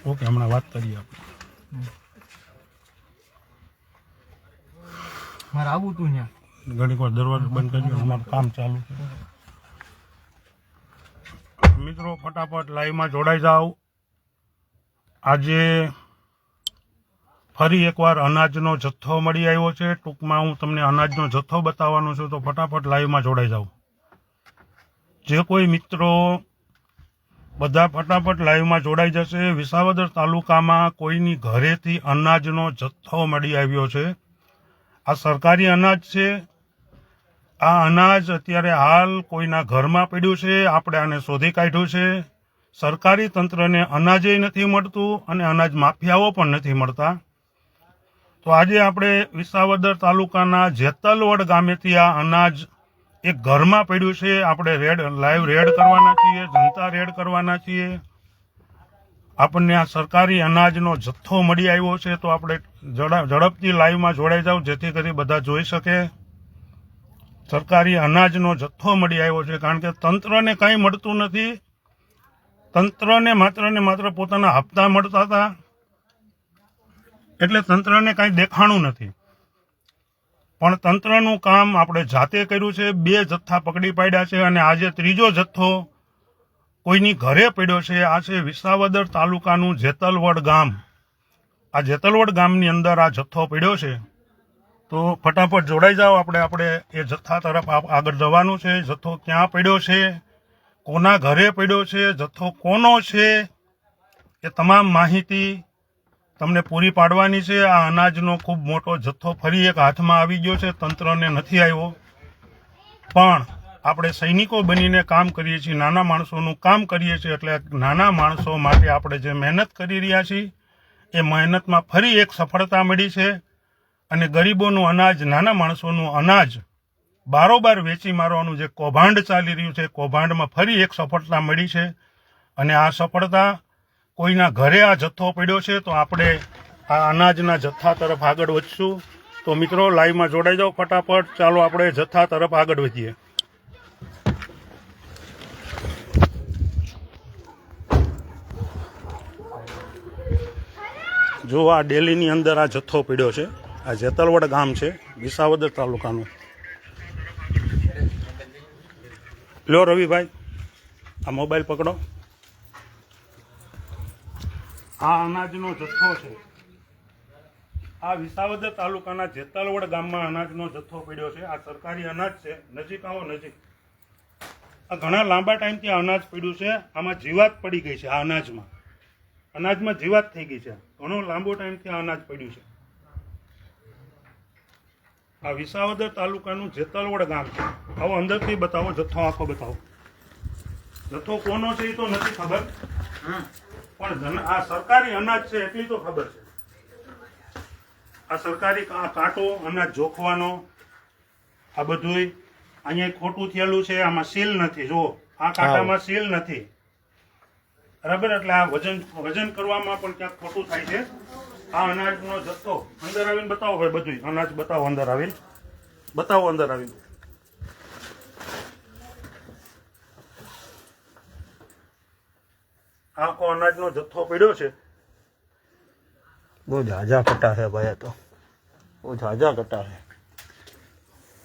Okay, હમણાં વાત કરીએ આપણે. મારે આવું તું ત્યાં ઘડીક વાર દરવાજો બંધ કરજો, અમારું કામ ચાલુ છે. મિત્રો ફટાફટ લાઈવમાં જોડાઈ જાઓ. આજે ફરી એકવાર અનાજનો જથ્થો મળી આવ્યો છે. ટૂંકમાં હું તમને અનાજનો જથ્થો બતાવવાનો છું, તો ફટાફટ લાઈવમાં જોડાઈ જાઓ. જે કોઈ મિત્રો બધા ફટાફટ લાઈવમાં જોડાઈ જશે. વિસાવદર તાલુકામાં કોઈની ઘરેથી અનાજનો જથ્થો મળી આવ્યો છે. આ સરકારી અનાજ છે. આ અનાજ અત્યારે હાલ કોઈના ઘરમાં પડ્યું છે. આપણે આને શોધી કાઢ્યું છે. સરકારી તંત્રને અનાજે નથી મળતું અને અનાજ માફિયાઓ પણ નથી મળતા. તો આજે આપણે વિસાવદર તાલુકાના જેતલવડ ગામેથી આ અનાજ એક ઘરમાં પડ્યું છે. આપણે લાઈવ રેડ કરવાના છીએ, જનતા રેડ કરવાના છીએ. આપણને આ સરકારી અનાજનો જથ્થો મળી આવ્યો છે, તો આપણે ઝડપથી લાઈવમાં જોડાઈ જાવ, જેથી કરી બધા જોઈ શકે. સરકારી અનાજનો જથ્થો મળી આવ્યો છે, કારણ કે તંત્રને કંઈ મળતું નથી. તંત્રને માત્ર ને માત્ર પોતાના હપ્તા મળતા હતા, એટલે તંત્રને કંઈ દેખાણું નથી. પણ તંત્રનું કામ આપણે જાતે કર્યું છે. 2 જથ્થા પકડી પાડ્યા છે અને આજે ત્રીજો જથ્થો કોઈની ઘરે પડ્યો છે. આ છે વિસાવદર તાલુકાનું જેતલવડ ગામ. આ જેતલવડ ગામની અંદર આ જથ્થો પડ્યો છે. તો ફટાફટ જોડાઈ જાઓ. આપણે એ જથ્થા તરફ આગળ જવાનું છે. જથ્થો ક્યાં પડ્યો છે, કોના ઘરે પડ્યો છે, જથ્થો કોનો છે, એ તમામ માહિતી તમને પૂરી પાડવાની છે. આ અનાજનો ખૂબ મોટો જથ્થો ફરી એક હાથમાં આવી ગયો છે. તંત્રને નથી આવ્યો, પણ આપણે સૈનિકો બનીને કામ કરીએ છીએ, નાના માણસોનું કામ કરીએ છીએ. એટલે નાના માણસો માટે આપણે જે મહેનત કરી રહ્યા છીએ, એ મહેનતમાં ફરી એક સફળતા મળી છે. અને ગરીબોનું અનાજ, નાના માણસોનું અનાજ બારોબાર વેચી મારવાનું જે કૌભાંડ ચાલી રહ્યું છે, કૌભાંડમાં ફરી એક સફળતા મળી છે. અને આ સફળતા કોઈના ઘરે આ જથ્થો પડ્યો છે, તો આપણે આ અનાજના જથ્થા તરફ આગળ વધશું. તો મિત્રો લાઈવમાં જોડાઈ જાઓ ફટાફટ. ચાલો આપણે જથ્થા તરફ આગળ વધીએ. જો આ ડેલીની અંદર આ જથ્થો પડ્યો છે. આ જેતલવડ ગામ છે, વિસાવદર તાલુકાનું. લો રવિભાઈ, આ મોબાઈલ પકડો. આ અનાજનો જથ્થો છે. આ વિસાવદર તાલુકાના જેતલવડ ગામમાં અનાજનો જથ્થો પડ્યો છે. આ સરકારી અનાજ છે. નજીક આવો, નજીક. આ ઘણા લાંબા ટાઈમથી આ અનાજ પડ્યું છે. આમાં જીવાત પડી ગઈ છે. આ અનાજમાં જીવાત થઈ ગઈ છે. ઘણો લાંબો ટાઈમથી આ અનાજ પડ્યું છે. આ વિસાવદર તાલુકાનું જેતલવડ ગામ છે. આવો અંદરથી બતાવો, જથ્થો આખો બતાવો. જથ્થો કોનો છે એ તો નથી ખબર, પણ આ સરકારી અનાજ છે એટલી તો ખબર છે. આ સરકારી કાંટો અનાજ જોખવાનો, આ બધું અહીંયા ખોટું થયેલું છે. આમાં સીલ નથી. જો આ કાંટામાં સીલ નથી, બરાબર. એટલે આ વજન કરવામાં પણ ક્યાંક ખોટું થાય છે. આ અનાજનો જથ્થો અંદર આવીને બતાવો ભાઈ. બધું અનાજ બતાવો, અંદર આવીને બતાવો, અંદર આવીને. આખો અનાજનો જથ્થો પડ્યો છે. બહુ ઝાઝા કટા છે ભાઈ, તો બહુ ઝાઝા કટા છે.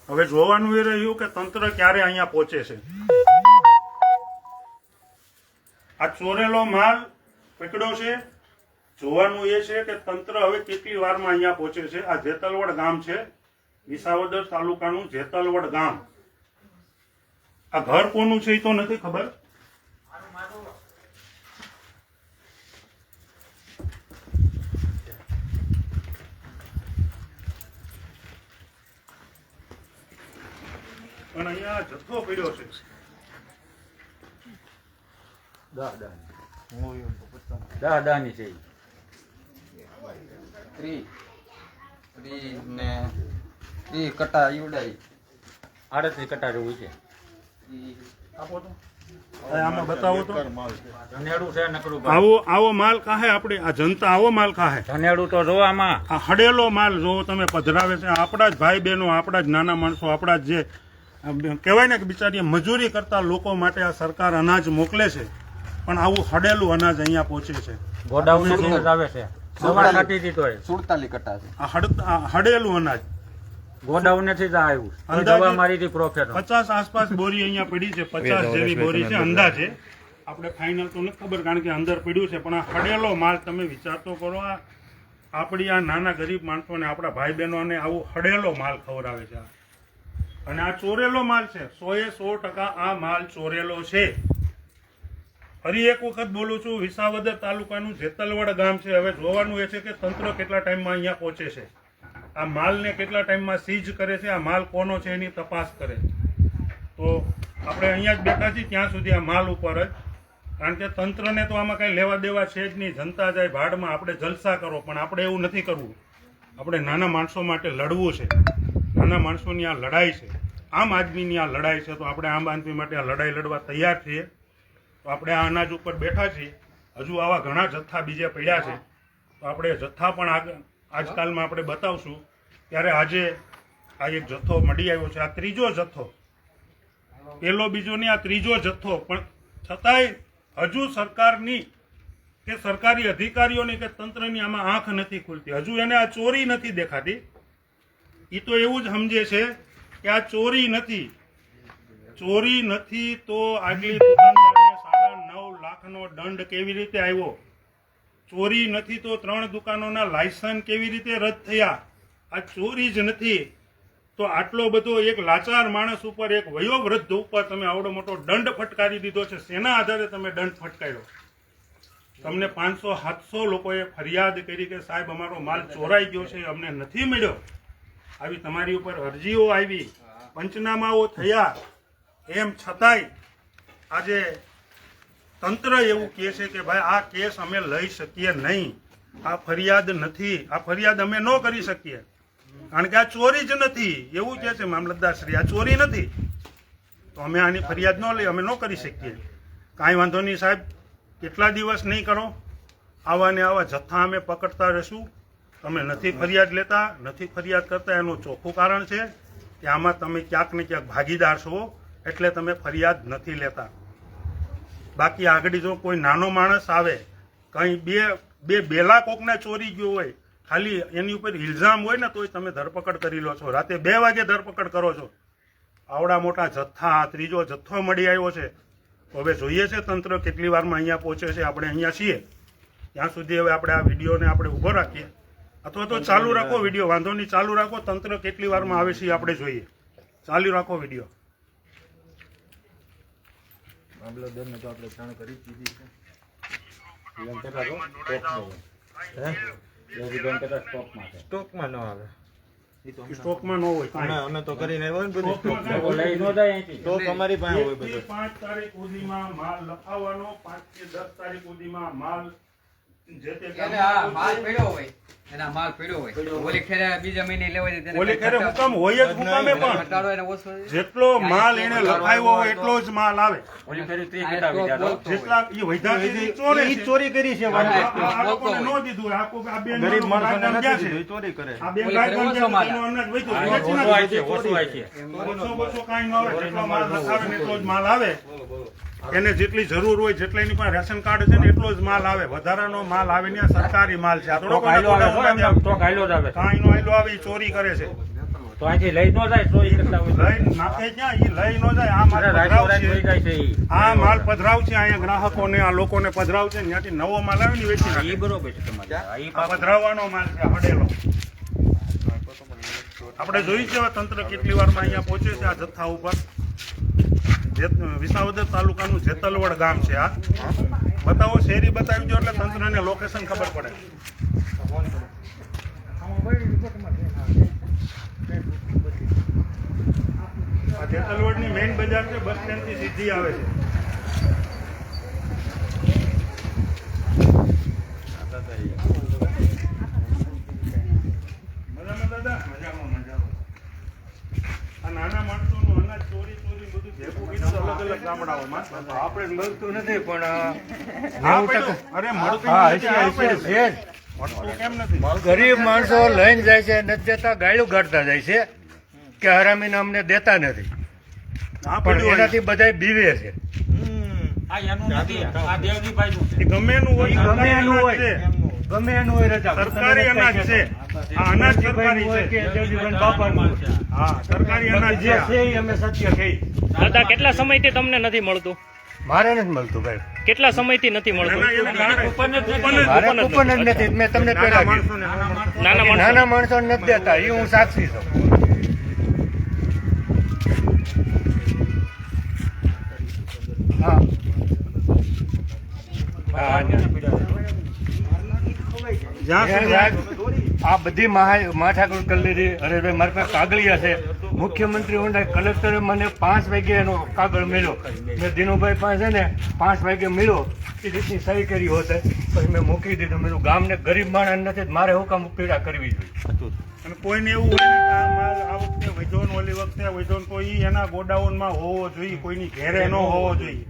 હવે જોવાનું એ રહ્યું કે તંત્ર ક્યારે અહીંયા પહોંચે છે. આ ચોરેલો માલ પકડ્યો છે. જોવાનું એ છે કે તંત્ર હવે કેટલી વારમાં અહીંયા પહોંચે છે. આ જેતલવડ ગામ છે, વિસાવદર તાલુકાનું જેતલવડ ગામ. આ ઘર કોનું છે એ તો નથી ખબર. પણ અહીંયા જથ્થો પડ્યો છે. દાદાની છે. 30 કટા ઈવડાઈ 38 કટા જેવું છે. આપો તો, આમાં બતાવો તો. ધનેડું છે નકરું. આવો માલ કાહે આપણે આ જનતા આવો માલ કાહે. ધનેડું તો જો આમાં આ હડેલો માલ જો તમે પધરાવે છે. આપણા જ ભાઈ બહેનો, આપણા જ નાના માણસો, આપણા જ જે કહેવાય ને કે બિચારી મજૂરી કરતા લોકો માટે આ સરકાર અનાજ મોકલે છે. પણ આવું હડેલું અનાજ અહીંયા પહોંચે છે. ગોડાઉન આવે છે દવા કાઢી દીધો હોય 47 કટ્ટા છે. આ હડેલું અનાજ ગોડાઉન થી જ આવ્યું અંદાજે દવા મારી હતી પ્રોફેટ 50 આસપાસ બોરી અહીંયા પડી છે. 50 જેવી બોરી છે અંદાજે. આપણે ફાઇનલ તો નથી ખબર કારણ કે અંદર પડ્યું છે, પણ આ હડેલો માલ તમે વિચાર તો કરો. આપણી આ નાના ગરીબ માણસોને આપણા ભાઈ બહેનોને આવું હડેલો માલ ખવડાવે છે. અને આ ચોરેલો માલ છે. 100% આ માલ ચોરેલો છે. ફરી એક વખત બોલું છું, વિસાવદર તાલુકાનું જેતલવડ ગામ છે. હવે જોવાનું એ છે કે તંત્ર કેટલા ટાઈમમાં અહીંયા પહોંચે છે, આ માલને કેટલા ટાઈમમાં સીઝ કરે છે, આ માલ કોનો છે એની તપાસ કરે. તો આપણે અહીંયા જ બેઠા છીએ ત્યાં સુધી આ માલ ઉપર જ, કારણ કે તંત્રને તો આમાં કાંઈ લેવા દેવા છે જ નહીં. જનતા જાય ભાડમાં, આપણે જલસા કરો, પણ આપણે એવું નથી કરવું. આપણે નાના માણસો માટે લડવું છે. નાના માણસોની આ લડાઈ છે, આમ આદમીની આ લડાઈ છે. તો આપણે આમ આદમી માટે આ લડાઈ લડવા તૈયાર છીએ. તો આપણે આ અનાજ ઉપર બેઠા છીએ. હજુ આવા ઘણા જથ્થા બીજે પડ્યા છે. તો આપણે જથ્થા પણ આજકાલમાં આપણે બતાવશું. ત્યારે આજે આ એક જથ્થો મળી આવ્યો છે. આ ત્રીજો જથ્થો, પેલો બીજો નહીં, આ ત્રીજો જથ્થો. પણ છતાંય હજુ સરકારની કે સરકારી અધિકારીઓની કે તંત્રની આમાં આંખ નથી ખુલતી. હજુ એને આ ચોરી નથી દેખાતી. એ તો એવું જ સમજે છે કે આ ચોરી નથી. ચોરી નથી તો આગલી દુકાનદારને 9.5 લાખનો દંડ કેવી રીતે આવ્યો? ચોરી નથી તો 3 દુકાનોના લાયસન્સ કેવી રીતે રદ થયા? આ ચોરી જ નથી તો આટલો બધો એક લાચાર માણસ ઉપર, એક વયોવૃદ્ધ ઉપર તમે આવડો મોટો દંડ ફટકારી દીધો છે. શેના આધારે તમે દંડ ફટકાર્યો? તમને 500-700 લોકોએ ફરિયાદ કરી કે સાહેબ અમારો માલ ચોરાઈ ગયો છે, અમને નથી મળ્યો. આવી તમારી ઉપર અરજીઓ આવી, પંચનામાઓ થયા. એમ છતાંય આજે તંત્ર એવું કહે છે કે ભાઈ આ કેસ અમે લઈ શકીએ નહીં, આ ફરિયાદ નથી, આ ફરિયાદ અમે ન કરી શકીએ કારણ કે આ ચોરી જ નથી. એવું કહે છે મામલતદાર શ્રી, આ ચોરી નથી તો અમે આની ફરિયાદ ન લઈ, અમે ન કરી શકીએ. કાંઈ વાંધો નહીં સાહેબ, કેટલા દિવસ નહીં કરો, આવા ને આવા જથ્થા અમે પકડતા રહીશું. તમે નથી ફરિયાદ લેતા, નથી ફરિયાદ કરતા, એનું ચોખ્ખું કારણ છે કે આમાં તમે ક્યાંક ને ક્યાંક ભાગીદાર છો, એટલે તમે ફરિયાદ નથી લેતા. બાકી આગળ જો કોઈ નાનો માણસ આવે, કંઈ બે બેલા કોકને ચોરી ગયો હોય, ખાલી એની ઉપર ઇલ્ઝામ હોય ને તોય તમે ધરપકડ કરી લો છો. રાતે 2 વાગે ધરપકડ કરો છો. આવડા મોટા જથ્થા, ત્રીજો જથ્થો મળી આવ્યો છે. તો હવે જોઈએ છે તંત્ર કેટલી વારમાં અહીંયા પહોંચે છે. આપણે અહીંયા છીએ ત્યાં સુધી હવે આપણે આ વિડીયોને આપણે ઊભો રાખીએ, અથવા તો ચાલુ રાખો વિડીયો, વાંધો નહીં, ચાલુ રાખો. તંત્ર કેટલી વારમાં આવે છે આપણે જોઈએ. ચાલુ રાખો વિડીયો. મામલતદારને તો આપણે જાણ કરી દીધી છે. સ્ટોકમાં ન આવે, સ્ટોકમાં ન હોય કાંઈ. અમે તો કરીને આવ્યો ને બધું. સ્ટોકમાં લઈ ન જાય અહીંથી. સ્ટોક અમારી પાસે હોય 1 થી બધો. 5 તારીખ સુધીમાં માલ લખાવવાનો, 5 થી 10 તારીખ સુધીમાં માલ જે તે એને આ માલ પડ્યો હોય, એના માલ પડ્યો હોય. ઓલી ખેરે બીજા મહિને લેવા દે તેને ઓલી ખેરે હુકમ હોય જ હુકમે, પણ ઘટાડો એને ઓછો છે. જેટલો માલ એને લખાવ્યો હોય એટલો જ માલ આવે. ઓલી ફેરી 30 કટા વીઘા તો. જેટલા એ વૈધાથી ચોરે ઈ છે. ચોરી કરી છે. આ લોકોને ન દીધું. આ બેન ગરીબ માણસોને ગામ નથી ગયા દીધું, છે. ઈ ચોરી કરે. આ બેન ઓલી ગામ ફેરે ગયા ઓછો છે, માલ એનું અનાજ વધ્યું. આ વેચી ઓછું નાખ્યું. હોય છે, ઓછું હોય છે. ઓછો કાંઈ ન આવે. જેટલો માલ લખાવે ને એટલો જ માલ આવે. એને જેટલી જરૂર હોય, જેટલા એની પાસે રેશન કાર્ડ છે ને એટલો જ માલ આવે. વધારાનો માલ આવે ને આ સરકારી માલ છે. આ થોડો તો ગાયલો આવે તો એમ તો ગાયલો જ આવે. કાંઈ નો આયલો આવે, ઈ ચોરી કરે છે. તો અહીંથી લઈ ન જાય ચોરી કરતા હોય. લઈ નાખે ક્યાં? ઈ લઈ ન જાય. આ માલ અરે પધરાવ રાત લઈ છે. જાય છે ઈ. આ માલ પધરાવ છે. અહીંયા ગ્રાહકોને, આ લોકોને પધરાવ છે. ત્યાંથી નવો માલ આવે ને વેચી નાખે. ઈ બરોબર છે તમારે. આ ઈ આ પધરાવવાનો માલ છે, હડેલો. આપણે જોઈ છે હવે તંત્ર કેટલી વારમાં અહીંયા પહોંચે છે આ જથ્થા ઉપર. વિસાવદર તાલુકાનું જેતલવડ ગામ છે. આ બતાવો, શેરી બતાવી દો એટલે તંત્રને લોકેશન ખબર પડે. આ જેતલવડની મેઇન બજાર છે, બસ સ્ટેન્ડ થી સીધી આવે છે. મજામાં દાદા? મજામાં. આ નાના માણસોનું અનાજ ચોરી બધું ભેગું કીધું અલગ અલગ ગામડાઓમાં. આપણે મળતું નથી પણ હા પડ્યું. અરે મળતું નથી, આ પડ્યું. મળતું કેમ નથી? ગરીબ માણસો લઈને જાય છે, નથી દેતા, ગાયલું કાઢતા જાય છે કે હરામીને અમને દેતા નથી, આ પણ પડ્યું. એનાથી બધા બીવે છે. આ એનું નથી આ દેવજીભાઈનું છે એ ગમે એનું હોય ઈ ગમે સરકારી એનું અનાજ હોય. છે. ગમે એનું હોય રજા સરકારી અનાજ છે. આ અનાજ સરકારી હોય કે છે. દેવજીભાઈ બાપાનું હોય. હા સરકારી અનાજ જે છે છે ઈ અમે સત્ય કહી. દાદા કેટલા સમયથી તમને નથી મળતું? મારે નથી મળતું ભાઈ, કેટલા સમયથી નથી મળતું? કૂપન જ નથી. મારે કૂપન જ નથી. મેં તમને પહેલા કીધું. નાના માણસો નાના માણસો નથી દેતા, એ હું સાક્ષી છું. હા હા, જ્યાં સાહેબ, સુધી આ બધી માથાકૂટ કરી લીધી. હરેશભાઈ મારી પાસે કાગળિયા છે. મુખ્યમંત્રી ઊંડાઈ કલેક્ટરે મને 5 વાગે એનો કાગળ મળ્યો. મેં દિનુભાઈ પાસે ને 5 વાગે મળ્યો, એ રીતની સહી કરી હોતે પછી મેં મૂકી દીધું. મેં કીધું, ગામને ગરીબ માણસ નથી, મારે હું કામ પીડા કરવી જોઈએ. અને કોઈને એવું હોય કે આ માલ આ વખતે વધ્યો ને ઓલી વખતે વધ્યો ને તો ઈ એના ગોડાઉનમાં હોવો જોઈએ, કોઈની ઘેરે ન હોવો જોઈએ.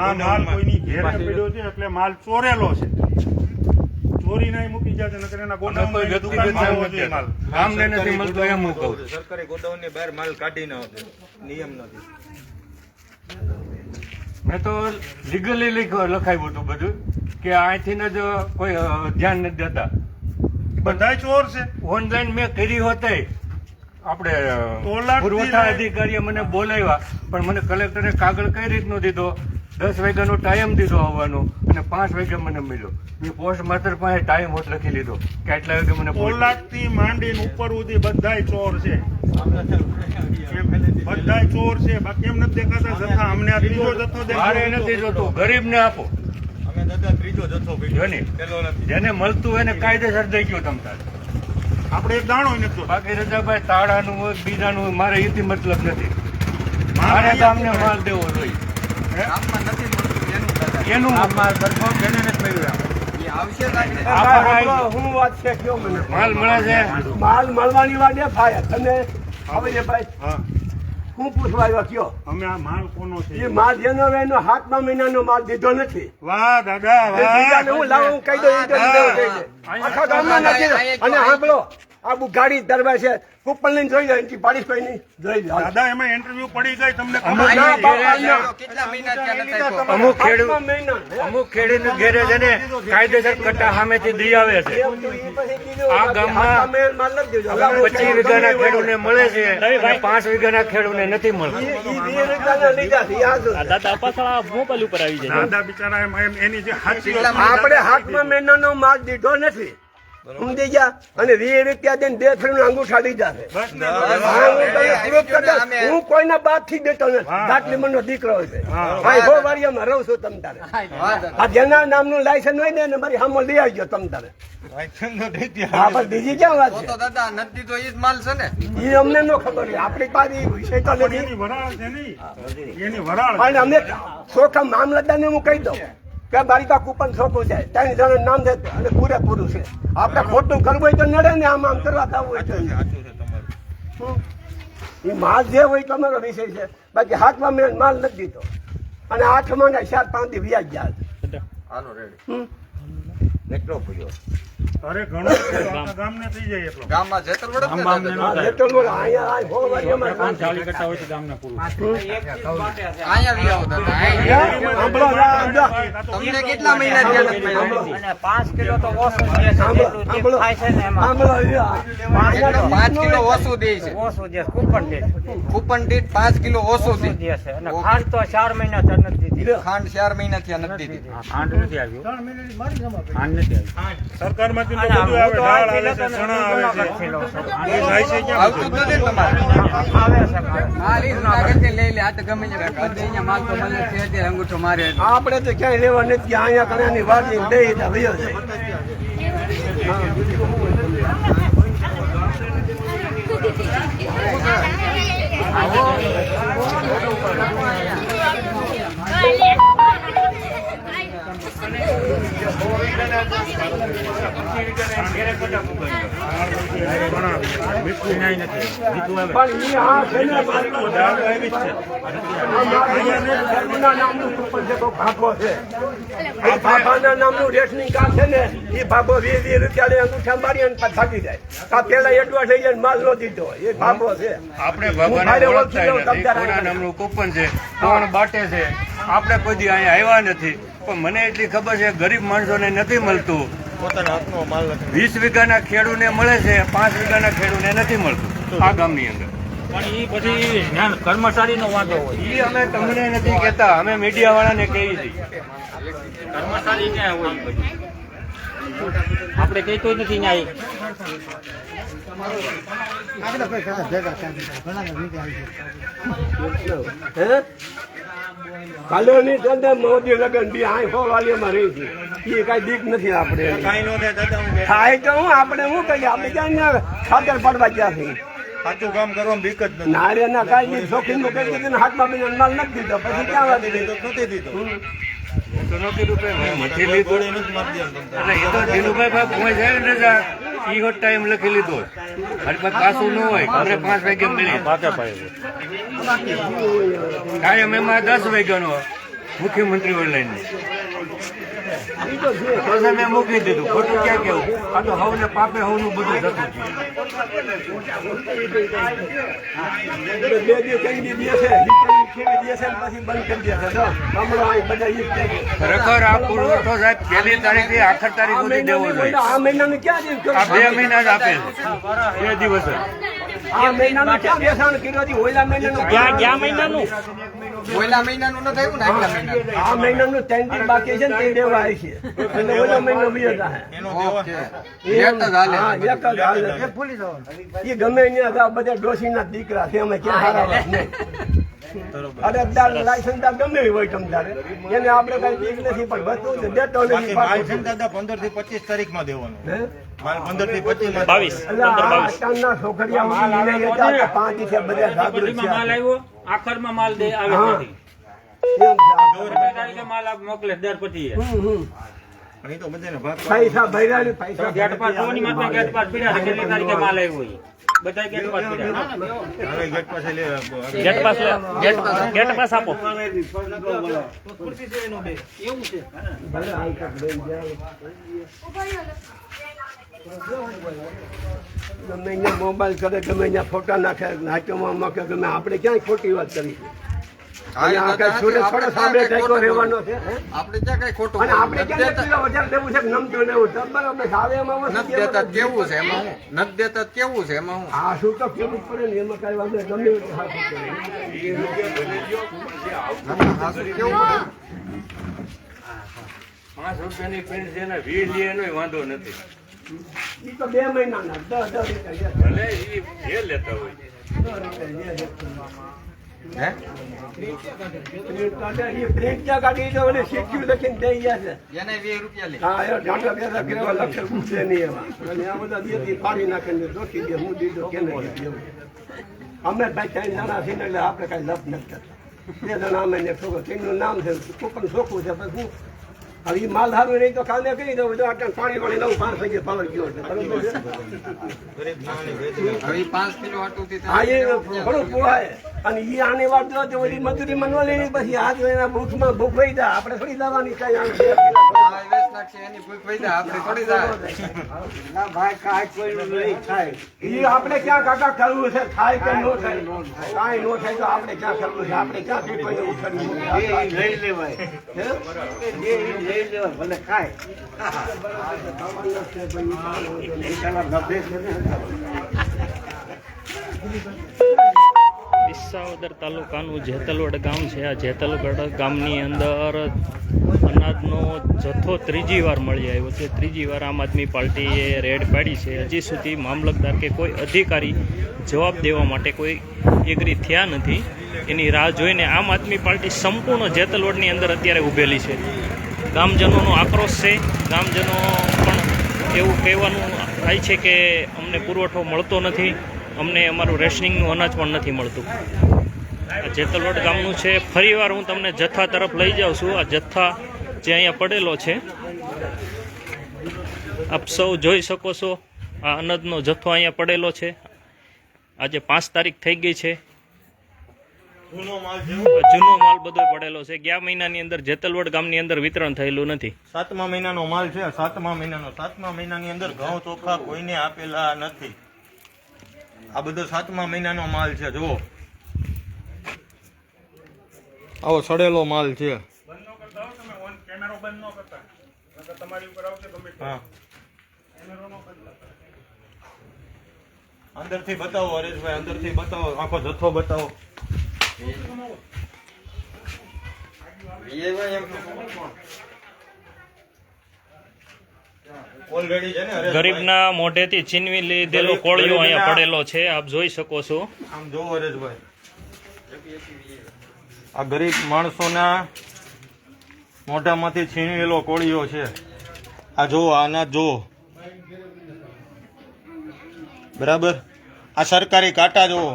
આ માલ કોઈની ઘેરે પડ્યો છે એટલે માલ ચોરેલો છે. ચોરી નહીં મૂકી જાય નકર એના અમે કોઈ ગોડાઉનમાં વ્યક્તિગત દુકાનમાં હોવો નથી જોઈએ માલ. દેતા. ગામને નથી મળતો એમ હું કહું છું. સરકારી ગોડાઉનની બહાર માલ કાઢી ન આપે, નિયમ નથી. મેં તો લીગલી લખાવ્યું હતું બધું કે અહીંથી જ કોઈ ધ્યાન નથી દેતા. બધાય ચોર છે. ઓનલાઈન મેં કરી હોતે આપણે તોલાટથી પુરવઠા લઈ- અધિકારીએ મને બોલાવ્યા, પણ મને કલેક્ટરે કાગળ કઈ રીતનો દીધો, 10 વાગ્યાનો ટાઈમ દીધો આવવાનો અને 5 વાગે મને મળ્યો. મેં પોસ્ટ માસ્ટર પાસે ટાઈમ હોત લખી લીધો કે આટલા વાગે મને પહોંચવું. પોલાદથી માંડીને ઉપર સુધી બધાય ચોર છે. બધાય ચોર છે. બાકી એમ નથી દેખાતા જથ્થા. અમને આ ત્રીજો જથ્થો મારે દેખાડો. નથી જોતું, ગરીબને આપો. અમે દાદા ત્રીજો જથ્થો જો પીધો, ને, પેલો નથી. જેને મળતું હોય એને કાયદેસર દઈ ગયો તમ તારે. આપણે એક દાણો નથી જોતો. બાકી રજાભાઈ તાળાનું હોય બીજાનું હોય, મારે એથી મતલબ નથી. મારે મારે અહીંયા ગામને માલ દેવો જોઈએ. ગામમાં નથી મળતું એનું દાદા. એનું આ માલ ભરપૂર જેને નથી મળ્યું એ આવશે લાગે. હું વાત છે કયો મને માલ મળે છે. માલ મળવાની વાડે થાય તમે હવે જે ભાઈ હા હું પૂછવા આવ્યો કયો અમે આ માલ કોનો છે? એ માલ જેનો હોય એનો 7મા મહિનાનો માલ દીધો નથી વાહ દાદા એ બીજાને વાહ. હું લાવું હું કહી દઉં ઈ તો લીધો કહી દે. આખા ગામમાં નથી અને સાંભળો આ ગાડી દરબાર છે કૂપન લઈને જોઈ લો એનથી પાડીશ કોઈ નહીં જોઈ લો દાદા એમાં ઇન્ટરવ્યુ પડી ગઈ તમને અમુક ખબર ના, નથી? બાપા, ના. કેટલા મહિના થયા નથી આપ્યો? અમુક ખેડૂત 7મા મહિના અમુક ખેડૂત ઘેરે છે ને કાયદેસર કટ્ટા સામેથી દઈ આવે છે. એમ તો ઈ પછી કીધું, આ બાકી ગામમાં 7મા મહિનાનો માલ નથી દીધો. હલાવો 25 વીઘાના ખેડૂતને મળે છે અને 5 વીઘાના ખેડૂતને નથી મળતું. ઈ 20 રૂપિયાના લીધા છે યાદ આ દાદા પાછળ મોબાઈલ ઉપર આવી જાય. દાદા બિચારા એની જે સાચી કેટલા વાત આપણે 7મા મહિનાનો માલ દીધો નથી સમજી ગયા અને 20 રૂપિયા દઈને 2 ફેરનું અંગૂઠા દીધા છે બસ ને હા, હું તમને પ્રૂફ કરી દઉં. હું કોઈના બાપ થી દેતો નથી હા. દાટલી મનનો દીકરો છે હા. ભાઈ હો વાડિયામાં રહું છું તમ તારે આ જેના નામનું લાયસન્સ હોય ને એને મારી સામે લઈ આવજો તમ તારે હા પણ બીજી ક્યાં વાત તો તો દાદા નથી દીધો એ જ માલ છે ને. છે એ અમને નો ખબર હોય આપણી પાસે ઈ વિષય તો પણ નથી એની વરાળ છે નહીં એની વરાળ પણ અમે ચોખ્ખા મામલતદારને હું કહી દઉં કે મારી પાસે કૂપન છોકું જાય 3 જણાનું નામ દે અને પૂરેપૂરું છે આપણે ખોટું કરવું હોય તો નડે ને આમ કરવા થવું હોય તો એ માલ જે હોય તમારો વિષય છે બાકી 7મા મહિને માલ નથી દીધો અને 8મા ના 4-5 દી વ્યાજ જાય હાલો રેડી. હમ. એટલો પૂર્યો. અરે ઘણો છે, આખા ગામને થઈ જાય એટલો. ગામમાં જેતર વડે જ ને ગામમાં દાદા. હા, જેટલો બોલો, અહીંયા આ ભો વાડીયામાં કામ છે. ચાલી કરતા હોય તો ગામને પૂરું અહીંયા લઈ આવો દાદા. હે? સાંભળો, જા. તમને કેટલા મહિના થયા નથી મળ્યું? સાંભળો, સાંભળો, સાંભળો, એટલે 5 કિલો ઓછું દે છે. કૂપન દીઠ 5 કિલો ઓછું દે. ખાંડ તો 4 મહિના તર નથી દીધી. ખાંડ 4 મહિના થયા નથી દીધી. ખાંડ નથી આવ્યું ખાંડ નથી આવ્યું સરકારમાંથી તો બધું આવે, દાળ આવે છે, ચણા આવે છે. એ જાય છે ક્યાં આવતું જ નથી ને તમારે. હા, રીત આગળથી લઈ લે. આ તો ગમે તે બધે અહીંયા માલ તો મળે છે. અત્યારે અંગૂઠો મારે એટલે. આપણે તો ક્યાંય લેવા નથી ગયા. અહીંયા કણાની વાડી લઈ તો વયો જાય. મીઠું ન્યાય નથી. મીઠું આવે. પણ ઈ આ છે ને મારું દાળ આવી જ છે. આ મારું ધર્મના નામનું કૂપન છે, કોઈ ભાભો છે. એ ભાભાના નામનું રેશનિંગ કાર્ડ છે ને એ ભાભો 20 રૂપિયા લઈ અંગૂઠા મારી અને પાછા ભાગી જાય. આ પેલા એડવા થઈ જાય ને માલ નો દીધો એ ભાભો છે. આપણે ભગવાનને ઓળખતા નથી. કોના નામનું કૂપન છે, કોણ બાટે છે, આપણે કોઈ દી અહીંયા આવ્યા નથી, પણ મને એટલી ખબર છે ગરીબ માણસોને નથી મળતું. 20 વીઘાના ખેડૂને મળે છે, 5 વીઘાના ખેડૂને નથી મળતું આ ગામની અંદર. પણ એ પછી જ્ઞાન કર્મચારીનો વાંધો હોય. એ અમે તમને નથી કહેતા, અમે મીડિયા વાળાને કહીએ છીએ. કર્મચારી ક્યાં હોય એ બધું આપણે કહેતો જ નથી ન્યાય. કાલોની ચંદા મોદી લગન બી આ વાલીમાં રહી છે એ કઈ દીક નથી આપણે થાય તો હું આપણે શું કહીએ આપણે ક્યાં ખાતર પડવા ગયા છે સાચું કામ કરવામાં બીક જ નથી. નારે ના કાંઈ શોખીન નું કહી દીધું હાથમાં બી માલ નથી દીધો પછી ક્યાં વાત નથી દીધો. તો નથી રૂપિયા મેં નથી લીધું. એટલે એ તો દિલુભાઈ ભાઈ કોઈ જાય ને ઈ ટાઈમ લખી લીધો. મારી પાસે પાછું ન હોય, અમને 5 વાગે મળી કાયમ એમાં 10 વાગ્યાનો મુખ્યમંત્રી ઓનલાઈન પછી મેં મૂકી દીધું. ખોટું ક્યાં કેવું? આ તો હવને પાપે હવનું બધું જતું છે. બે દિવસ કઈ દી દે છે ખેડી દે છે પછી બંધ કરી દે છે જો હમણાં અહીં બધા ઈ જ કહે છે. ખરેખર આ પુરવઠો સાહેબ 1 તારીખથી આખર તારીખ સુધી દેવો જોઈએ. આ મહિનાનું ક્યાં દિવસ આ 2 મહિના જ આપે છે, 2 દિવસ જ. આ મહિનાનું ક્યાં બેસાણ કર્યો હતી ઓલા મહિનાનું ગયા મહિનાનું ઓલા મહિનાનું ન થયું ને આગલા મહિનાનું. આ મહિનાનું 3 દિન બાકી છે ને તે દેવા આવી છે એટલે ઓલા મહિનો બીજો થાય ઓકે. એક જ હાલે. હા એક જ હાલે એ ગમે ત્યાં બધા ડોશીના દીકરા છે અમે ક્યાં હારા વાત નહીં અરજદાર લાયસન્સદાર ગમે એવી હોય તમતારે એને આપણે કઈ બીક નથી પણ વસ્તુ દેતો નથી લાયસન્સ દાદા 15 થી 25 તારીખમાં દેવાનું. હે? મારે 15 થી 25 માં 22 એટલે આ અત્યારના છોકરીયા ઉઠીને લેતા હતા, 5 છે બધા જાગૃત છે માલ આવ્યો આખરમાં માલ દે આવે હા. નથી. એમ છે આ. 15 તારીખે માલ મોકલે દર પછી અહીં તો બધાને ભાગ પૈસા ભર્યા પૈસા ગેટ પાસ જોવાની માત્ર ગેટ પાસ પીડ્યા છે. કેટલી તારીખે માલ આવ્યો એ બધા ગેટ પાસ પીડ્યા. હવે ગેટ પાસે લે ગેટ પાસ ગેટ પાસ આપો. ભલે હાલ તક લઈ જાય. ગમે અહીંયા મોબાઈલ કરે ગમે અહીંયા ફોટા નાખે નાટ્યમાં મૂકે ગમે આપણે ક્યાંય ખોટી વાત કરી અને આ કઈ સુરત થોડો સાંભળે ટેકો રહેવાનો છે હે? આપણે ત્યાં કઈ ખોટું અને આપણે ક્યાં કિલો વધારે દેવું છે કે નમતું ને એવું બરાબર સાવે એમાં નથી દેતા તો કેવું છે એમાં હું નથી દેતા તો કેવું છે એમાં હું આ શું તો કેવું જ પડે ને એમાં કઈ વાંધો નહીં. ગમે એવું હાથું કરે. હાસું કેવું પડે? 5 રૂપિયાની પેન્ટ છે ને 20 લે એનો વાંધો નથી. ઈ તો 2 મહિનાના 10 રૂપિયા ભલે એ જે લેતા હોય. હે? પ્રિન્ટ ક્યાં કાઢી દો અને શીખ્યું લખીને દઈ ગયા છે એને 20 રૂપિયા લે. હા એ ઢાંકલા બેસા કર્યા લક્ષર પૂછે નહીં એમાં અને આ બધા દેતી પાડી નાખીને રોકી દે હું દીધો કેને દીધું એવું અમે ભાઈ 3 જણા છીએ ને એટલે આપણે કઈ લપ નથી કરતા 2 જણા અમે ને છોકરો તેનું નામ છે પણ છોકરું છે પછી હું હવે એ માલ સારું નહીં તો કાલે કહી દઉં જો આટલા પાણી વાળી નવું 5 વાગે પાવર ગયો છે બરાબર છે હવે 5 કિલો આટુંથી હા એ ઘણું પોહાય અને એ આની વાત જો તો ઓલી મજૂરી મનવા લેવી પછી આ જો એના ભૂખમાં ભૂખ વહી જાય આપણે થોડી દવાની કઈ એની ભૂખ વહી જાય આપણે થોડી જાય. એ આપણે ક્યાં કાકા કરવું છે થાય કે ન થાય કાંઈ ન થાય તો આપણે ક્યાં કરવું છે આપણે ક્યાં પીપળે ઉઠાડવું લઈ લેવાય ભલે ખાય વિસાવદર તાલુકાનું જેતલવડ ગામ છે. આ જેતલવડ ગામની અંદર અનાજનો જથ્થો 3જી વાર મળી આવ્યો છે. 3જી વાર આમ આદમી પાર્ટીએ રેડ પાડી છે. હજી સુધી મામલતદાર કે કોઈ અધિકારી જવાબ દેવા માટે કોઈ એગ્રી થયા નથી. એની રાહ જોઈને આમ આદમી પાર્ટી સંપૂર્ણ જેતલવડની અંદર અત્યારે ઊભેલી છે. ગામજનોનો આક્રોશ છે. ગામજનો પણ એવું કહેવાનું થાય છે કે અમને પુરવઠો મળતો નથી, અમને અમારું રેશનિંગનું અનાજ પણ નથી મળતું. આ જેતલવડ ગામનું છે. ફરીવાર હું તમને જથ્થા તરફ લઈ જાઉં છું. આ જથ્થા જે અહીંયા પડેલો છે આપ સૌ જોઈ શકો છો. આ અનાજનો જથ્થો અહીંયા પડેલો છે. આજે 5 તારીખ થઈ ગઈ છે. જૂનો માલ બધો પડેલો છે. ગયા મહિનાની અંદર જેતલવડ ગામની અંદર વિતરણ થયેલું નથી. 7મા મહિનાનો માલ છે. 7મા મહિનાની અંદર ઘઉં ચોખા કોઈને આપેલા નથી. આ બધો 7મા મહિનાનો માલ છે. જુઓ આવો સડેલો માલ છે. બંધ ન કરતા હો તમે, ઓન કેમેરો બંધ ન કરતા, નકર તમારી ઉપર આવશે ગમે તે. હા, કેમેરો ન કરતા. અંદરથી બતાવો હરેશભાઈ, અંદરથી બતાવો, આખો જથ્થો બતાવો. ઓલરેડી છે ને હરેશભાઈ? ગરીબના મોઢેથી છીનવી લીધેલો કોળિયો અહીંયા પડેલો છે, આપ જોઈ શકો છો. આમ જોવો હરેશભાઈ, આ ગરીબ માણસોના મોઢામાંથી છીનવેલો કોળિયો છે. આ જોવો, આ અનાજ જોવો, બરાબર. આ સરકારી કાંટા જોવો,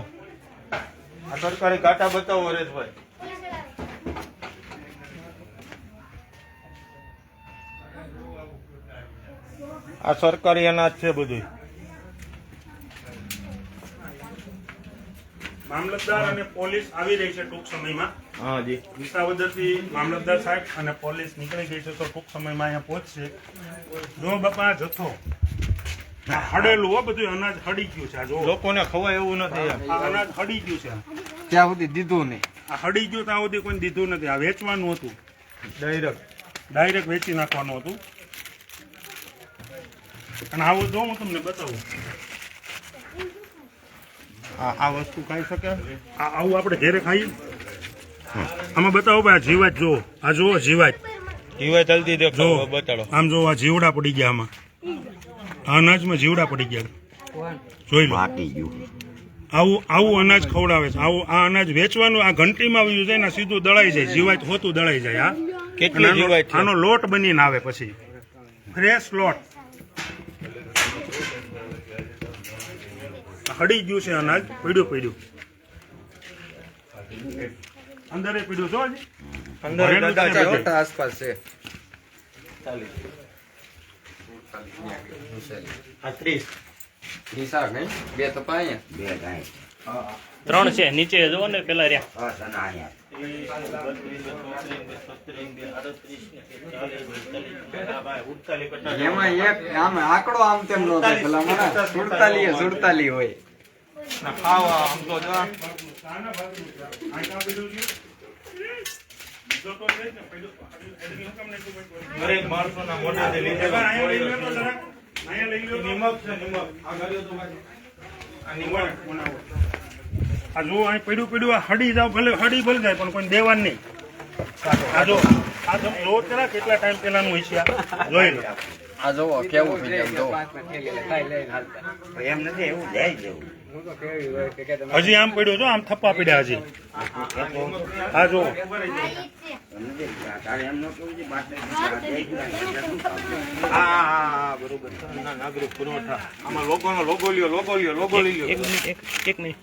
આ સરકારી કાંટા બતાવો હરેશભાઈ. આ સરકારી અનાજ છે બધું. મામલતદાર અને પોલીસ આવી રહી છે ટૂંક સમયમાં. હા જી. વિસાવદરથી મામલતદાર સાહેબ અને પોલીસ નીકળી ગઈ છે, તો ટૂંક સમયમાં અહીંયા પહોંચશે. જો બાપા જથ્થો આ હડેલું હો, બધું અનાજ હડી ગયું છે. આ જો લોકોને ખવાય એવું નથી. આ અનાજ હડી ગયું છે. ત્યાં સુધી દીધું નહીં. આ હડી ગયું ત્યાં સુધી કોઈ દીધું નથી. આ વેચવાનું હતું, ડાયરેક્ટ વેચી નાખવાનું હતું. અને આવું જો હું તમને બતાવું, આ વસ્તુ ખાઈ શકે? આવું આપણે ઘેરે ખાઈએ. આમાં બતાવો ભાઈ, આ જીવાત જો, આ જુઓ જીવાત, જીવાય જલ્દી જો દેખો, બતાડો. આમ જો, આ જીવડા પડી ગયા આમાં, આ અનાજમાં જીવડા પડી ગયા, જોઈ લો. આવું અનાજ ખવડાવે છે. આ અનાજ વેચવાનું, આ ઘંટીમાં આવ્યું છે ને સીધું દળાઈ જાય, જીવાત હોતું દળાઈ જાય. આ કેટલી જીવાત છે? આનો લોટ બનીને આવે, પછી ફ્રેશ લોટ. હડી ગયું છે અનાજ, પડ્યું અંદરે પડ્યું છો હજી? અંદર ભરેલું દાદા છે જો. બધે. આસપાસ છે. આ 30. નિશાળ નહીં, બે તો અહીંયા. 3 છે નીચે જો ને, પેલા રહ્યા. એમાં એક આમ આંકડો આમ તેમ નો થાય, ભલા મને 47 હોય. ખાવા આમ તો જો. શાના ભાગનું છે? આ ક્યાં પડ્યું છે? બીજો તો છે જ ને, પડ્યું. એની હું કામ નથી પડ્યું? ગરીબ માણસોના મોઢાથી લીધેલો અહીંયા લઈ લો તો કોળિયો. જરાક. અહીંયા લઈ લો તો. નિમક છે, નિમક. આ ગાડીઓ તો બાજુ. આ નિમક. આ જો અહીં પડ્યું, આ હડી જાવ, ભલે હડી ભલે જાય, પણ કોઈ દેવાનું નહીં. આ જો, આ તમે જો જરા કેટલા ટાઈમ પહેલાનું હોય છે, આ જોઈ લો. આ જોવો કેવું છે, એમ જોવો. હજી આમ પડ્યો જો, આમ થપ્પા પડ્યા હજી. આ જો, હા, બરોબર. નાગરિક પુરવઠા. આમાં લોકોનો લોગો લ્યો. એક મિનિટ.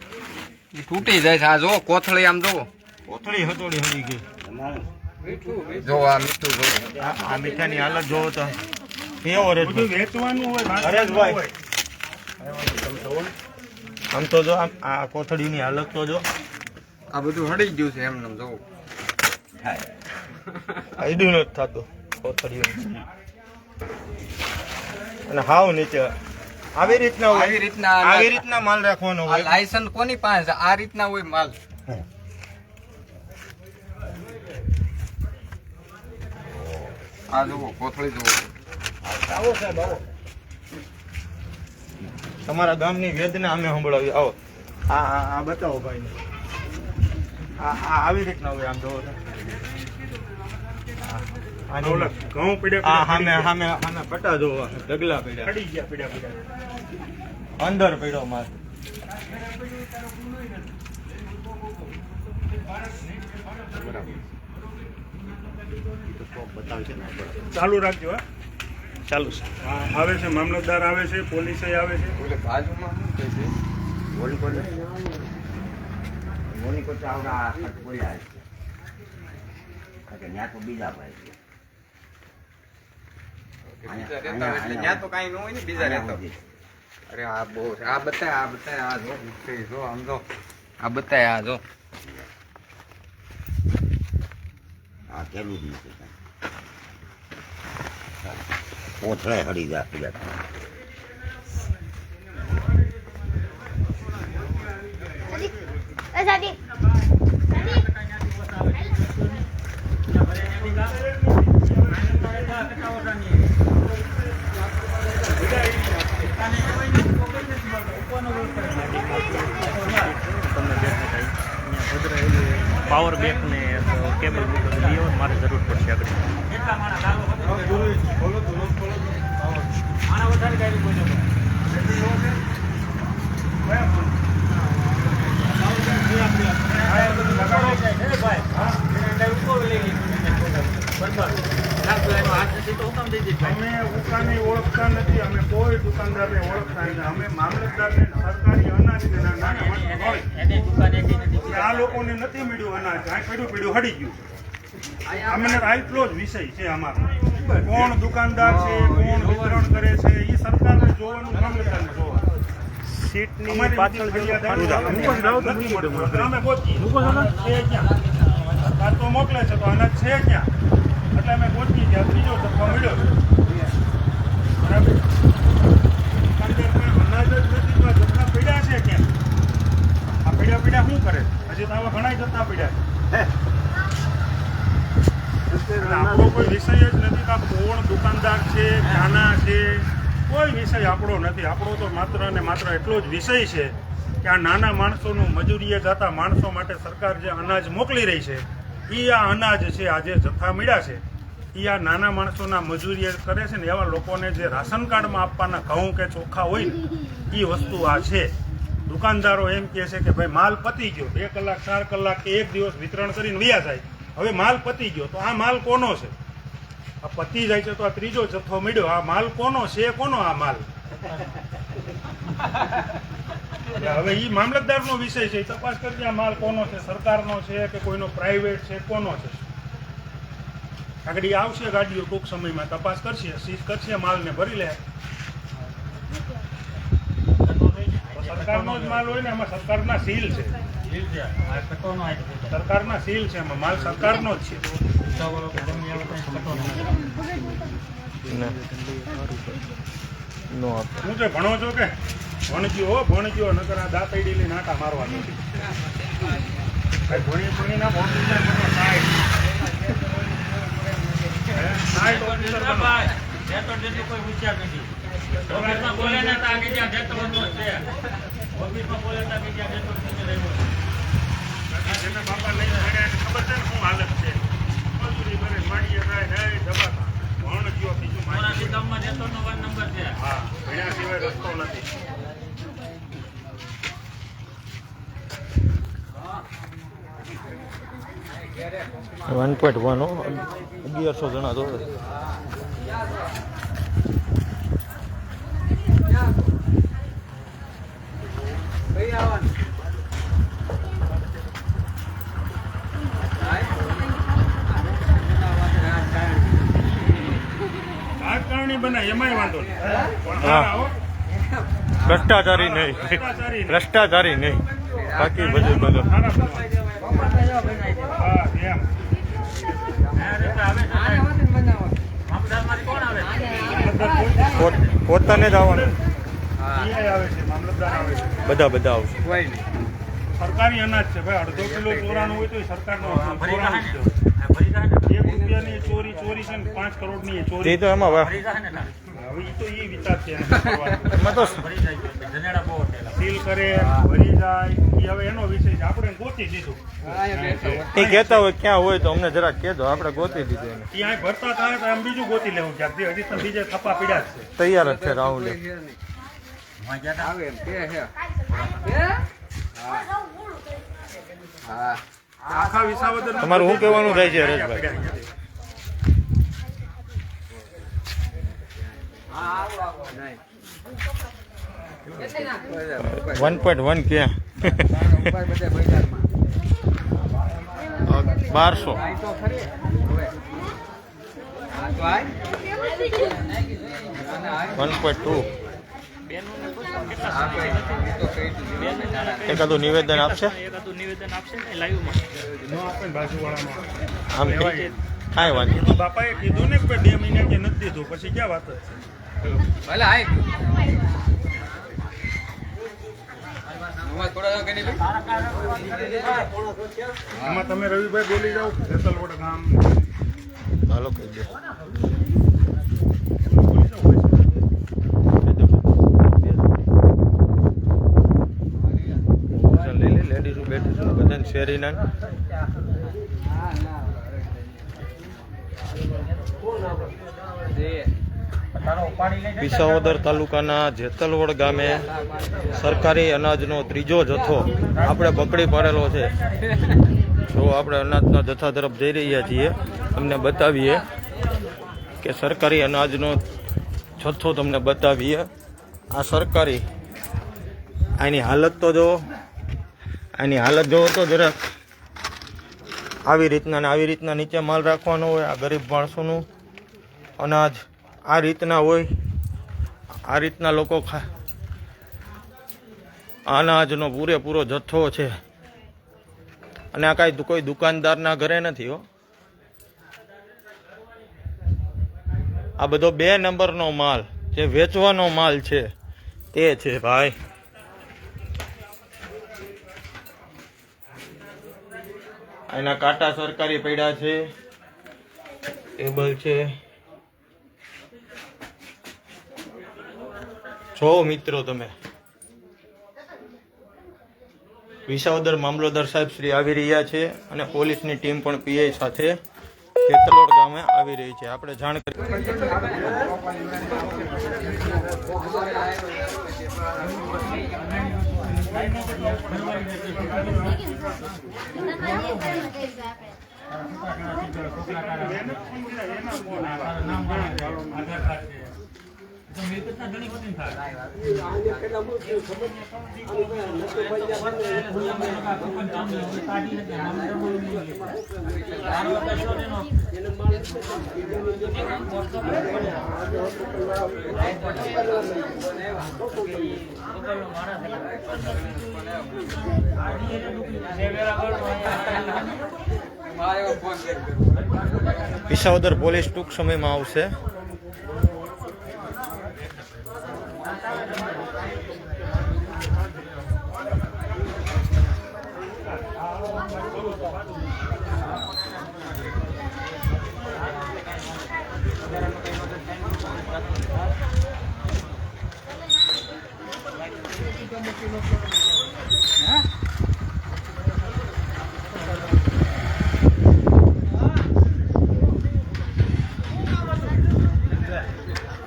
ઈ તૂટી જાય છે. આ જોવો કોથળી આમ જોવો. કોથળી હતોડી હળી ગઈ. જો આ મીઠું જોવો. આ મીઠાની હાલત જોવો તો કેવો બધું હરેશભાઈ? વેચવાનું હોય, હરેશભાઈ. હોય. આમ તો જો, આ કોથળીની હાલત તો જો. આ બધું હળી ગયું છે એમને જોવો. આઈડું નથી થતું કોથળીઓ. અને હાવ નીચે આવી રીતના હોય. આવી રીતના માલ રાખવાનો આ હોય. લાયસન્સ કોની પાસે છે? આ રીતના હોય માલ. આ જોવો કોથળી જોવો. આવો સાહેબ, આવો. તમારા ગામની વેદના અમે સંભળાવી. આવો. આ બતાવો ભાઈને. આ આવી રીતના હોય. આમ જોવો તો. ઓલા ઘઉં પડ્યા સામે પટ્ટા જોવો, ઢગલા પડ્યા, પડી ગયા, પડ્યા. અંદર પડ્યો માલ. ચાલુ રાખજો. હા, ચાલુ છે. આવે છે મામલતદાર, આવે છે પોલીસ આવે છે. ઓલે બાજુમાં શું કહે છે? બીજા રહેતા હોય એટલે ન્યા તો કાંઈ ન હોય ને, બીજા રહેતા હોય. અરે આ બહુ છે. આ બતાય આ જો ઊંચી જો, આમ જો આ બતાય આ જો. કોથળે હળી જાય. Sadik. પાવર બેંક ને કેબલ લઈ આવો, મારે જરૂર પડશે આગળ. અમે ઉકાને ઓળખતા નથી, અમે કોઈ દુકાનદારને ઓળખતા નથી. અમે મામલતદારને સરકારી અનાજને નાના આ લોકોને નથી મળ્યું અનાજ, આ પડ્યું હડી ગયું. અમને આટલો જ વિષય છે અમારો. કોણ દુકાનદાર છે, કોણ વિતરણ કરે છે, એ સરકારને જોવાનું, મામલતદારને જોવાનું. સીટની પાછળ અમે ગોતીએ છે ક્યાં? સરકાર તો મોકલે છે તો અનાજ છે ક્યાં? એટલે અમે ગોતીએ ત્યાં ત્રીજો ધક્કો મળ્યો. બરાબર, દુકાનદારમાં અનાજ જ નથી તો આ જથ્થા પડ્યા છે ક્યાં? આ પડ્યા શું કરે? હજી તો આવા ઘણા જથ્થા પડ્યા છે. આપણો કોઈ વિષય જ નથી કે કોણ દુકાનદાર છે, નાના છે, કોઈ વિષય આપણો નથી. આપણો તો માત્ર ને માત્ર એટલો જ વિષય છે કે આ નાના માણસોનું મજૂરીએ જતા માણસો માટે સરકાર જે અનાજ મોકલી રહી છે એ આ અનાજ છે. આ જે જથ્થા મળ્યા છે એ આ નાના માણસોના મજૂરીએ કરે છે ને એવા લોકોને જે રાશન કાર્ડમાં આપવાના ઘઉં કે ચોખા હોય ને એ વસ્તુ આ છે. દુકાનદારો એમ કહે છે કે ભાઈ માલ પતી ગયો, 2 કલાક 4 કલાક કે 1 દિવસ વિતરણ કરીને વયા જાય, હવે માલ પતી ગયો તો આ માલ કોનો છે? આ પતી જાય છે તો આ ત્રીજો જથ્થો મળ્યો, આ માલ કોનો છે? કોનો આ માલ? હવે એ મામલતદારનો વિષય છે, તપાસ કરજે આ માલ કોનો છે, સરકારનો છે કે કોઈનો પ્રાઇવેટ છે, કોનો છે. આગળ ઈ આવશે ગાડીઓ ટૂંક સમયમાં, તપાસ કરશે, સીઝ કરશે, માલને ભરી લે. સરકારનો જ માલ હોય ને, એમાં સરકારના સીલ છે, સરકારના સીલ છે, એમાં માલ સરકારનો જ છે. હું છે ભણો છો કે ભણજો નકર આ દાંતડી લઈને આટા મારવા નથી. ભણી ના ઓફિસર બનો, સાઈડ ઓફિસર બનો. કોઈ વિચાર નથી. ઓફિસમાં બોલે ને તો આગળ જ્યાં જતો બધો છે. ઓફિસમાં બોલે તો આગળ જ્યાં જતો જેને બાપા લઈને ભણ્યા એને ખબર છે ને શું હાલત છે. મજૂરી કરે, માડીએ જાય, જાય દબાતા. ભણજો બીજું મોરાસી ગામમાં જતો નો 1 નંબર છે. હા, ભણ્યા સિવાય રસ્તો નથી. રાજકારણી બનાય એમાંય વાંધો નહીં, પણ આવો ભ્રષ્ટાચારી નહીં, ભ્રષ્ટાચારી નહીં, બાકી બધું બધું સારા બનાવો. હા, એમ. પોતાને જ આવવાનું, DI આવે છે, મામલતદાર આવે છે. બધા આવશે. સરકારી અનાજ છે ભાઈ, 1/2 કિલો ચોરાનું હોય તો સરકારનો ભરી ચોરાનું જાય જ ને. ભરી જાય ને. 1 રૂપિયાની ચોરી છે ને 5 કરોડની એ ચોરી. તે તો એમાં ભરી જાય ને. હવે એ તો એ વિચાર છે એને કરવાનો. એમાં તો ભરી જાય છે. જનેડા બહુ થયેલા. સીલ કરે, ભરી જાય, એ હવે એનો વિષય છે. આપણે ગોતી દીધું. એ કહેતા હોય ક્યાં હોય તો અમને જરાક કહેજો, આપણે ગોતી દીધું એને. ત્યાં ભરતા થાય તો આમ બીજું ગોતી લેવું ક્યાંકથી. હજી તો બીજે થપ્પા પીડ્યા જ છે. તૈયાર જ છે રાહુલ. આવે એમ કે હે હા આખા વિસાવદર તમારું શું કહેવાનું થાય છે હરેશભાઈ? 1.1 ક્યાં? 1200. આ તો આય 1.2. આ તો કહી દીધું. એકાદું નિવેદન આપશે એકાદું નિવેદન આપશે ને લાઈવમાં. નો આપે ને બાજુવાળાનો. આમ લેવાય. કાંઈ વાંધો નહીં. બાપાએ કીધું ને કે 2 મહિના કે નથી દીધું, પછી ક્યાં વાત જ છે. ભલે આય થોડા કરી લે. એમાં તમે રવિભાઈ બોલી જાઓ, જેતલવડ ગામ હાલો કહી દો. લઈ લે લેડીઝ બેઠી બધાને શેરી ના વિસાવદર તાલુકાના જેતલવડ ગામે સરકારી અનાજનો ત્રીજો જથ્થો આપણે પકડી પાડેલો છે. જો આપણે અનાજના જથ્થા તરફ જઈ રહ્યા છીએ, તમને બતાવીએ કે સરકારી અનાજનો જથ્થો તમને બતાવીએ. આ સરકારી, આની હાલત તો જો, આની હાલત જોવો તો જરાક. આવી રીતના નીચે માલ રાખવાનો હોય. આ ગરીબ માણસોનું અનાજ આ રીતના હોય. આ રીતના લોકો અનાજનો પૂરેપૂરો જથ્થો છે. અને આ કાંઈ કોઈ દુકાનદારના ઘરે નથી હો. આ બધો 2 નંબરનો માલ, જે વેચવાનો માલ છે તે છે ભાઈ. એના કાંટા સરકારી પડ્યા છે, ટેબલ છે. જો મિત્રો તમે, વિસાવદર મામલતદાર સાહેબ શ્રી આવી રહ્યા છે અને પોલીસની ટીમ પણ પીઆઈ સાથે જેતલવડ ગામે આવી રહી છે. આપણે જાણ કરી વિસાવદર પોલીસ ટૂંક સમયમાં આવશે.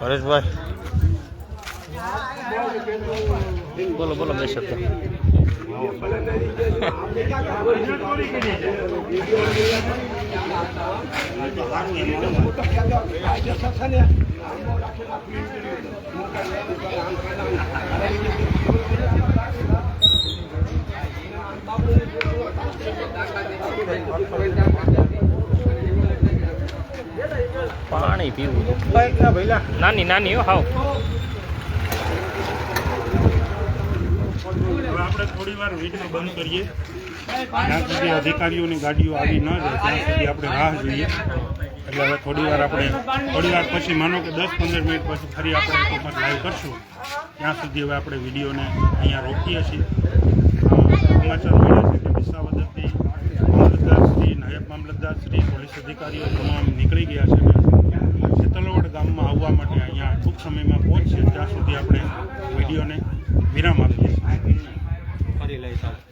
હરેશભાઈ, બોલો બોલો બે શબ્દ. પાણી પીવું નાની હો હાવ. આપણે થોડી વાર વિડીયો બંધ કરીએ. જ્યાં સુધી અધિકારીઓની ગાડીઓ આવી ન જાય ત્યાં સુધી આપણે રાહ જોઈએ. એટલે હવે થોડી વાર પછી, માનો કે 10-15 મિનિટ પછી ફરી આપણે એક વખત લાઈવ કરશું. ત્યાં સુધી હવે આપણે વિડીયોને અહીંયા રોકીએ છીએ. સમાચાર મળ્યા છે કે વિસાવદરથી મામલતદારશ્રી, નાયબ મામલતદારશ્રી, પોલીસ અધિકારીઓ તમામ નીકળી ગયા છે. જેતલવડ ગામમાં આવવા માટે અહીંયા ટૂંક સમયમાં પહોંચશે. ત્યાં સુધી આપણે વિડીયોને વિરામ આપીએ છીએ. ફરી લઈ સાહેબ.